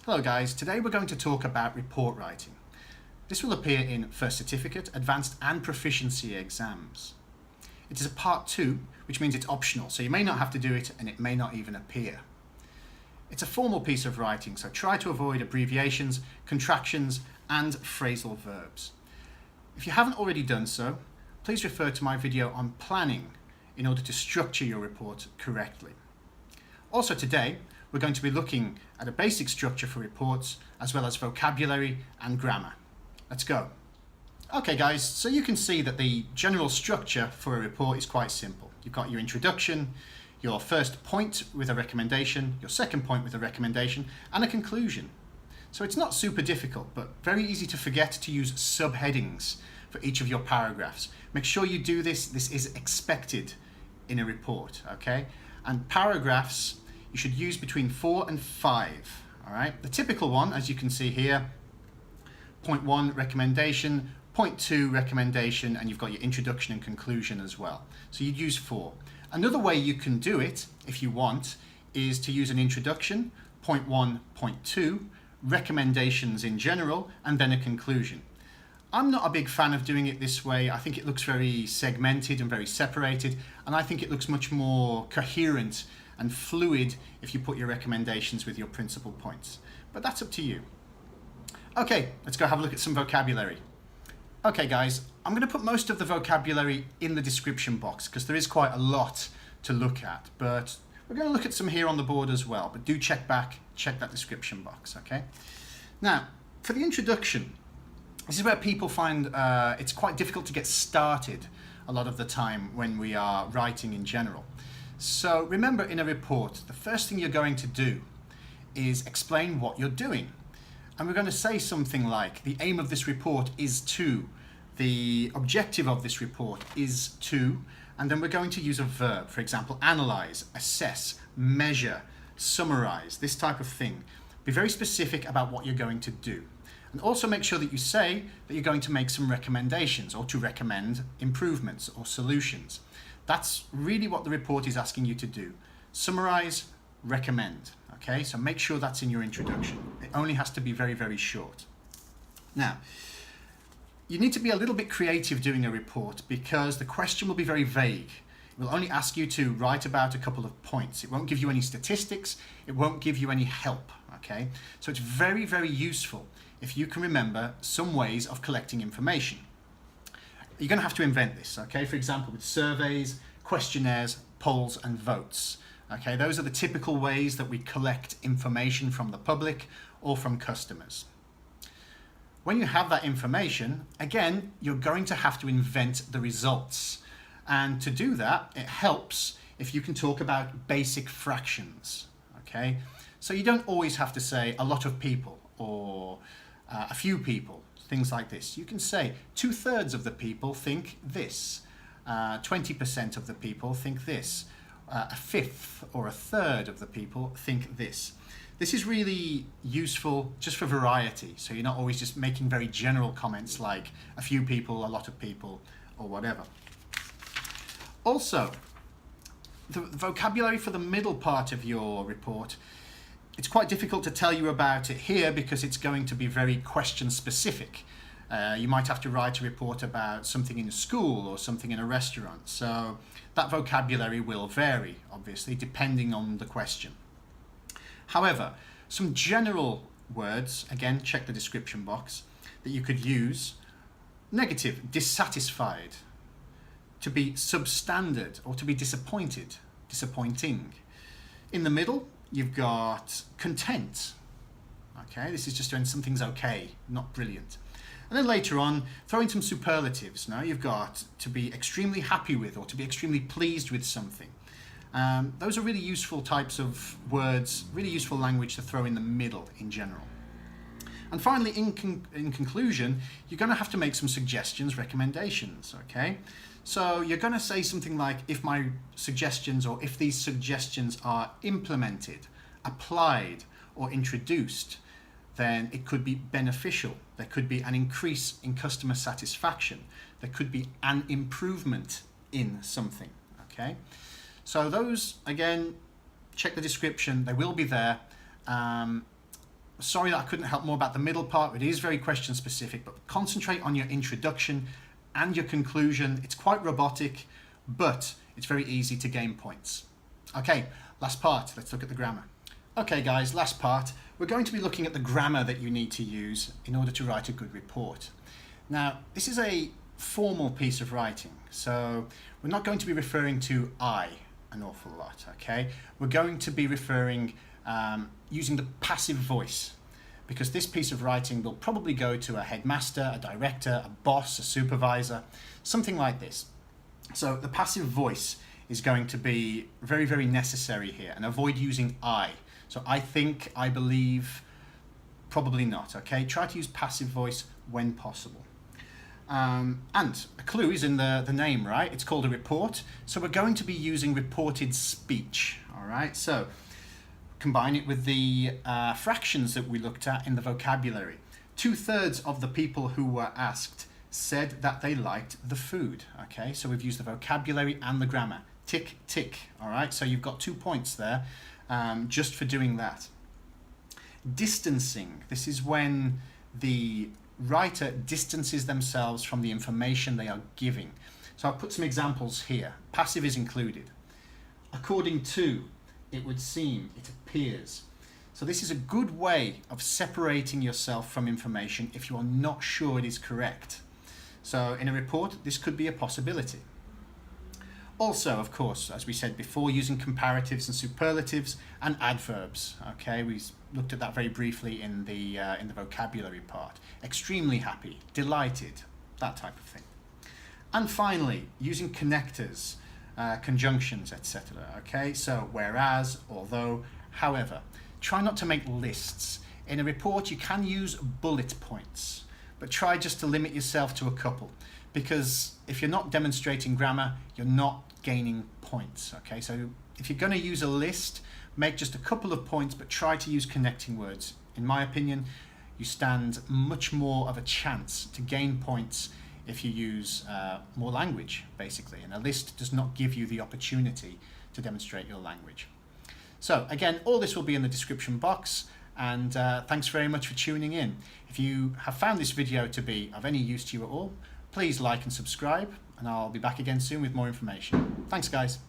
Hello guys, today we're going to talk about report writing. This will appear in First Certificate, Advanced and Proficiency exams. It is a part 2, which means it's optional, so you may not have to do it and it may not even appear. It's a formal piece of writing, so try to avoid abbreviations, contractions and phrasal verbs. If you haven't already done so, please refer to my video on planning in order to structure your report correctly. Also today, we're going to be looking at a basic structure for reports, as well as vocabulary and grammar. Let's go. Okay guys, so you can see that the general structure for a report is quite simple. You've got your introduction, your first point with a recommendation, your second point with a recommendation, and a conclusion. So it's not super difficult, but very easy to forget to use subheadings for each of your paragraphs. Make sure you do this. This is expected in a report, okay? And paragraphs, you should use between 4 and 5, all right? The typical one, as you can see here, point 1, recommendation, point 2, recommendation, and you've got your introduction and conclusion as well. So you'd use 4. Another way you can do it, if you want, is to use an introduction, point 1, point 2, recommendations in general, and then a conclusion. I'm not a big fan of doing it this way. I think it looks very segmented and very separated, and I think it looks much more coherent and fluid if you put your recommendations with your principal points. But that's up to you. Okay, let's go have a look at some vocabulary. Okay guys, I'm going to put most of the vocabulary in the description box because there is quite a lot to look at, but we're going to look at some here on the board as well, but do check that description box, okay? Now, for the introduction, this is where people find it's quite difficult to get started a lot of the time when we are writing in general. So remember, in a report, the first thing you're going to do is explain what you're doing. And we're going to say something like, the aim of this report is to, the objective of this report is to, and then we're going to use a verb, for example, analyze, assess, measure, summarize, this type of thing. Be very specific about what you're going to do. And also make sure that you say that you're going to make some recommendations or to recommend improvements or solutions. That's really what the report is asking you to do. Summarize, recommend. Okay, so make sure that's in your introduction. It only has to be very, very short. Now, you need to be a little bit creative doing a report because the question will be very vague. It will only ask you to write about a couple of points. It won't give you any statistics. It won't give you any help. Okay, so it's very, very useful if you can remember some ways of collecting information. You're going to have to invent this, okay? For example, with surveys, questionnaires, polls, and votes. Okay, those are the typical ways that we collect information from the public or from customers. When you have that information, again, you're going to have to invent the results. And to do that, it helps if you can talk about basic fractions, okay? So you don't always have to say a lot of people or a few people, things like this. You can say 2/3 of the people think this, 20% of the people think this, a fifth or a third of the people think this. This is really useful just for variety, so you're not always just making very general comments like a few people, a lot of people, or whatever. Also, the vocabulary for the middle part of your report, it's quite difficult to tell you about it here because it's going to be very question specific. You might have to write a report about something in a school or something in a restaurant. So that vocabulary will vary, obviously, depending on the question. However, some general words, again, check the description box, that you could use. Negative, dissatisfied. To be substandard or to be disappointed, disappointing. In the middle, you've got content. Okay, this is just when something's okay, not brilliant. And then later on, throw in some superlatives. Now you've got to be extremely happy with or to be extremely pleased with something. Those are really useful types of words, really useful language to throw in the middle in general. And finally, in conclusion, you're going to have to make some suggestions, recommendations, okay? So you're going to say something like, if my suggestions or if these suggestions are implemented, applied, or introduced, then it could be beneficial. There could be an increase in customer satisfaction. There could be an improvement in something, okay? So those, again, check the description, they will be there. Sorry that I couldn't help more about the middle part. It is very question specific, but concentrate on your introduction and your conclusion. It's quite robotic, but it's very easy to gain points. Okay, last part. Let's look at the grammar. Okay guys, last part. We're going to be looking at the grammar that you need to use in order to write a good report. Now, this is a formal piece of writing, so we're not going to be referring to I an awful lot, okay? We're going to be referring using the passive voice, because this piece of writing will probably go to a headmaster, a director, a boss, a supervisor, something like this. So the passive voice is going to be very, very necessary here, and avoid using I. So I think, I believe, probably not, okay? Try to use passive voice when possible. And a clue is in the name, right? It's called a report. So we're going to be using reported speech, all right? So combine it with the fractions that we looked at in the vocabulary. 2/3 of the people who were asked said that they liked the food, okay? So we've used the vocabulary and the grammar. Tick, tick, all right? So you've got 2 points there just for doing that. Distancing, this is when the writer distances themselves from the information they are giving. So I'll put some examples here. Passive is included. According to, it would seem, it appears. So this is a good way of separating yourself from information if you are not sure it is correct. So in a report, this could be a possibility. Also, of course, as we said before, using comparatives and superlatives and adverbs. Okay, we looked at that very briefly in the vocabulary part. Extremely happy, delighted, that type of thing. And finally, using connectors, conjunctions, etc. Okay, so whereas, although, however. Try not to make lists. In a report, you can use bullet points, but try just to limit yourself to a couple, because if you're not demonstrating grammar, you're not gaining points, okay? So if you're going to use a list, make just a couple of points, but try to use connecting words. In my opinion, you stand much more of a chance to gain points if you use more language, basically, and a list does not give you the opportunity to demonstrate your language. So again, all this will be in the description box, and thanks very much for tuning in. If you have found this video to be of any use to you at all, please like and subscribe, and I'll be back again soon with more information. Thanks guys.